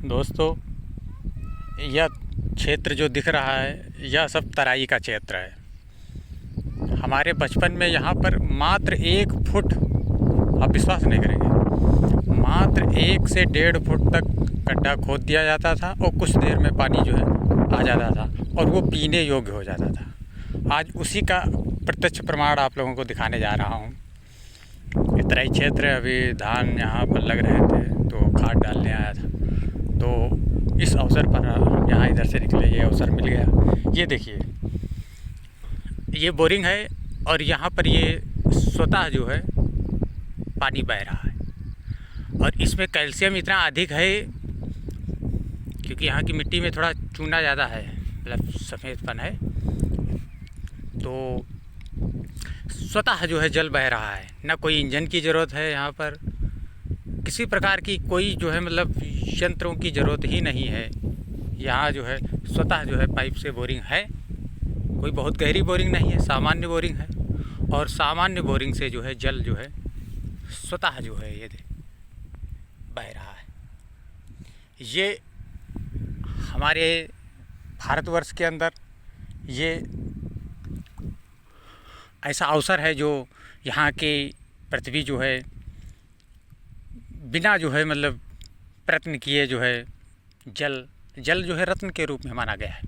दोस्तों, यह क्षेत्र जो दिख रहा है यह सब तराई का क्षेत्र है। हमारे बचपन में यहाँ पर मात्र 1 फुट, आप विश्वास नहीं करेंगे, मात्र 1 से 1.5 फुट तक गड्ढा खोद दिया जाता था और कुछ देर में पानी जो है आ जाता था और वो पीने योग्य हो जाता था। आज उसी का प्रत्यक्ष प्रमाण आप लोगों को दिखाने जा रहा हूँ। ये तराई क्षेत्र है। अभी धान यहाँ पर लग रहे थे तो खाद डालने आया था, तो इस अवसर पर यहाँ इधर से निकले, ये अवसर मिल गया। ये देखिए, ये बोरिंग है और यहाँ पर ये स्वतः जो है पानी बह रहा है और इसमें कैल्शियम इतना अधिक है क्योंकि यहाँ की मिट्टी में थोड़ा चूना ज़्यादा है, मतलब सफ़ेदपन है, तो स्वतः जो है जल बह रहा है। ना कोई इंजन की ज़रूरत है, यहाँ पर किसी प्रकार की कोई जो है मतलब यंत्रों की ज़रूरत ही नहीं है। यहाँ जो है स्वतः जो है पाइप से बोरिंग है। कोई बहुत गहरी बोरिंग नहीं है, सामान्य बोरिंग है और सामान्य बोरिंग से जो है जल जो है स्वतः जो है ये बह रहा है। ये हमारे भारतवर्ष के अंदर ये ऐसा अवसर है जो यहाँ की पृथ्वी जो है बिना जो है मतलब प्रयत्न किए जो है जल जो है रत्न के रूप में माना गया है।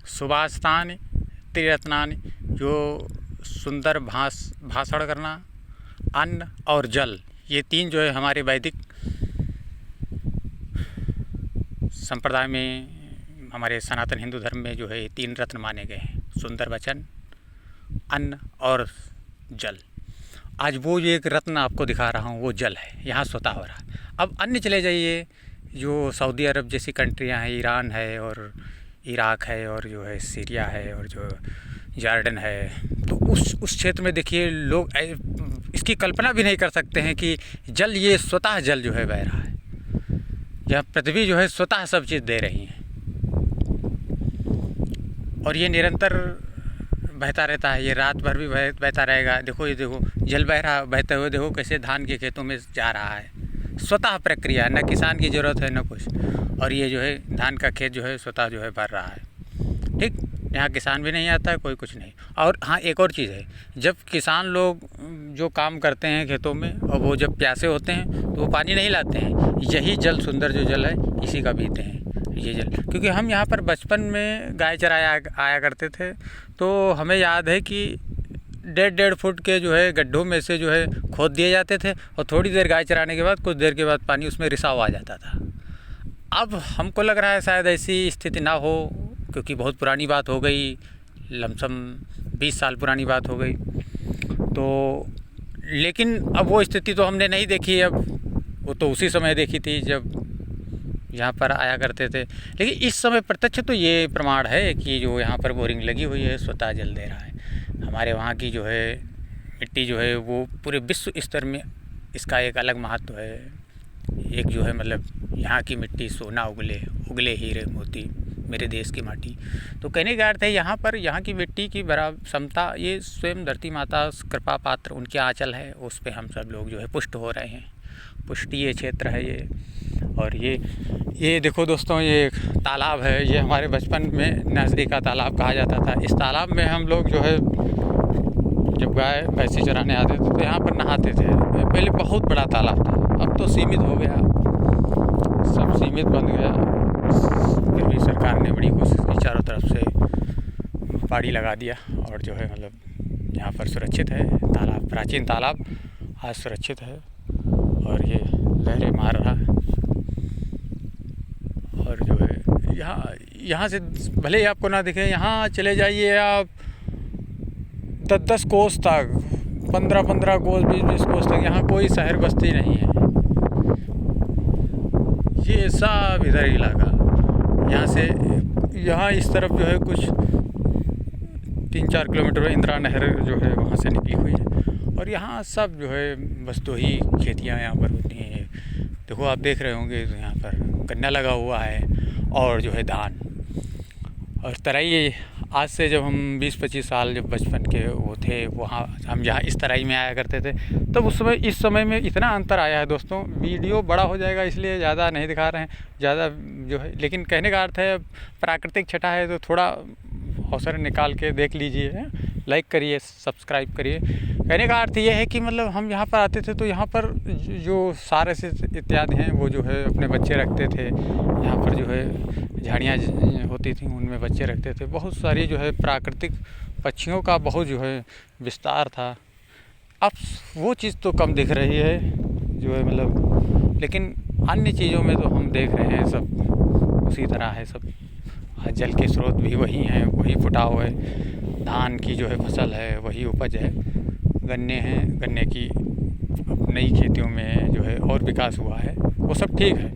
सुभाषितानि त्रिरत्नानि, जो सुंदर भाषण करना, अन्न और जल, ये 3 जो है हमारे वैदिक संप्रदाय में, हमारे सनातन हिंदू धर्म में जो है ये 3 रत्न माने गए हैं। सुंदर वचन, अन्न और जल। आज वो जो एक रत्न आपको दिखा रहा हूँ वो जल है, यहाँ स्वतः हो रहा है। अब अन्य चले जाइए, जो सऊदी अरब जैसी कंट्रियाँ हैं, ईरान है और इराक है और जो है सीरिया है और जो जॉर्डन है, तो उस क्षेत्र में देखिए लोग इसकी कल्पना भी नहीं कर सकते हैं कि जल, ये स्वतः जल जो है बह रहा है। यह पृथ्वी जो है स्वतः सब चीज़ दे रही है और ये निरंतर बहता रहता है। ये रात भर भी बहता रहेगा। देखो, ये देखो जल बह रहा, बहते हुए देखो कैसे धान के खेतों में जा रहा है। स्वतः प्रक्रिया, न किसान की ज़रूरत है न कुछ, और ये जो है धान का खेत जो है स्वतः जो है भर रहा है। ठीक, यहाँ किसान भी नहीं आता है, कोई कुछ नहीं। और हाँ, एक और चीज़ है, जब किसान लोग जो काम करते हैं खेतों में और वो जब प्यासे होते हैं तो वो पानी नहीं लाते हैं, यही जल, सुंदर जो जल है इसी का पीते हैं ये जल। क्योंकि हम यहाँ पर बचपन में गाय चराया आया करते थे, तो हमें याद है कि 1.5 फुट के जो है गड्ढों में से जो है खोद दिए जाते थे और थोड़ी देर गाय चराने के बाद, कुछ देर के बाद पानी उसमें रिसाव आ जाता था। अब हमको लग रहा है शायद ऐसी स्थिति ना हो, क्योंकि बहुत पुरानी बात हो गई, लमसम 20 साल पुरानी बात हो गई। तो लेकिन अब वो स्थिति तो हमने नहीं देखी, अब वो तो उसी समय देखी थी जब यहाँ पर आया करते थे। लेकिन इस समय प्रत्यक्ष तो ये प्रमाण है कि जो यहाँ पर बोरिंग लगी हुई है स्वतः जल दे रहा है। हमारे वहाँ की जो है मिट्टी जो है वो पूरे विश्व स्तर में इसका एक अलग महत्व है। एक जो है मतलब यहाँ की मिट्टी सोना उगले हीरे मोती, मेरे देश की माटी। तो कहने का अर्थ है यहाँ पर, यहाँ की मिट्टी की बराबर क्षमता, ये स्वयं धरती माता कृपा पात्र उनके आंचल है, उस पर हम सब लोग जो है पुष्ट हो रहे हैं। पुष्टीय क्षेत्र है ये। और ये देखो दोस्तों, ये एक तालाब है। ये हमारे बचपन में नजरी का तालाब कहा जाता था। इस तालाब में हम लोग जो है जब गाय भैंसी चराने आते थे तो यहाँ पर नहाते थे। पहले बहुत बड़ा तालाब था, अब तो सीमित हो गया, सब सीमित बन गया। फिर भी सरकार ने बड़ी कोशिश की, चारों तरफ से बाड़ी लगा दिया और जो है मतलब यहाँ पर सुरक्षित है तालाब। प्राचीन तालाब आज सुरक्षित है और ये लहरें मार रहा है। और जो है यहाँ से भले ही आपको ना दिखे, यहाँ चले जाइए आप 10-10 कोस तक, 15-15 कोस, 20-20 कोस तक, यहाँ कोई शहर बस्ती नहीं है। ये सब इधर इलाका, यहाँ से यहाँ इस तरफ जो है कुछ 3-4 किलोमीटर इंदिरा नहर जो है वहाँ से निकली हुई है और यहाँ सब जो है बस 2 ही खेतियाँ यहाँ पर होती हैं। देखो, आप देख रहे होंगे यहाँ पर गन्ना लगा हुआ है और जो है धान। और तराई आज से जब हम 20-25 साल जब बचपन के वो थे, वहाँ हम जहाँ इस तराई में आया करते थे, तब उस समय इस समय में इतना अंतर आया है दोस्तों। वीडियो बड़ा हो जाएगा इसलिए ज़्यादा नहीं दिखा रहे हैं ज़्यादा जो है, लेकिन कहने का अर्थ है प्राकृतिक छटा है तो थोड़ा अवसर निकाल के देख लीजिए, लाइक करिए, सब्सक्राइब करिए। कहने का अर्थ ये है कि मतलब हम यहाँ पर आते थे तो यहाँ पर जो सारे से इत्यादि हैं वो जो है अपने बच्चे रखते थे। यहाँ पर जो है झाड़ियाँ होती थी, उनमें बच्चे रखते थे। बहुत सारी जो है प्राकृतिक पक्षियों का बहुत जो है विस्तार था। अब वो चीज़ तो कम दिख रही है जो है मतलब, लेकिन अन्य चीज़ों में तो हम देख रहे हैं सब उसी तरह है सब। जल के स्रोत भी वही हैं, वही फुटाव है, धान की जो है फसल है वही उपज है, गन्ने हैं, गन्ने की नई खेतियों में जो है और विकास हुआ है, वो सब ठीक है।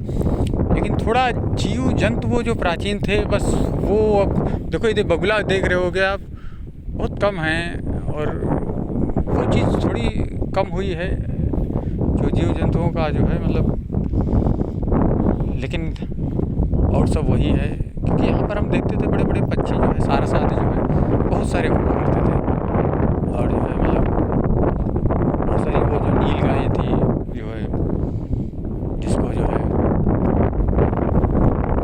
लेकिन थोड़ा जीव जंतु वो जो प्राचीन थे बस वो अब देखो, इधर बगुला देख रहे हो क्या आप, बहुत कम हैं और वो चीज़ थोड़ी कम हुई है जो जीव जंतुओं का जो है मतलब। लेकिन और सब वही है, क्योंकि यहाँ पर हम देखते थे बड़े बड़े पक्षी जो है सारस आदि जो है बहुत सारे हुआ करते थे। और जो है मतलब बहुत सारी वो जो नील गायें थी जो है, जिसको जो है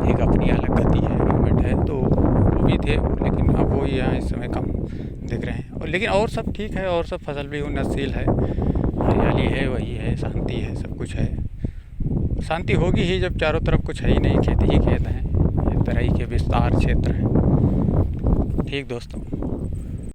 एक अपनी अलग गति है, मूवमेंट है, तो वो भी थे। लेकिन अब वो यहाँ इस समय कम दिख रहे हैं। और लेकिन और सब ठीक है, और सब फसल भी उन्नतशील है, हरियाली है, वही है, शांति है, सब कुछ है। शांति होगी ही जब चारों तरफ कुछ है ही नहीं, खेती ही खेत हैं, एक तरह के विस्तार क्षेत्र है। ठीक दोस्तों।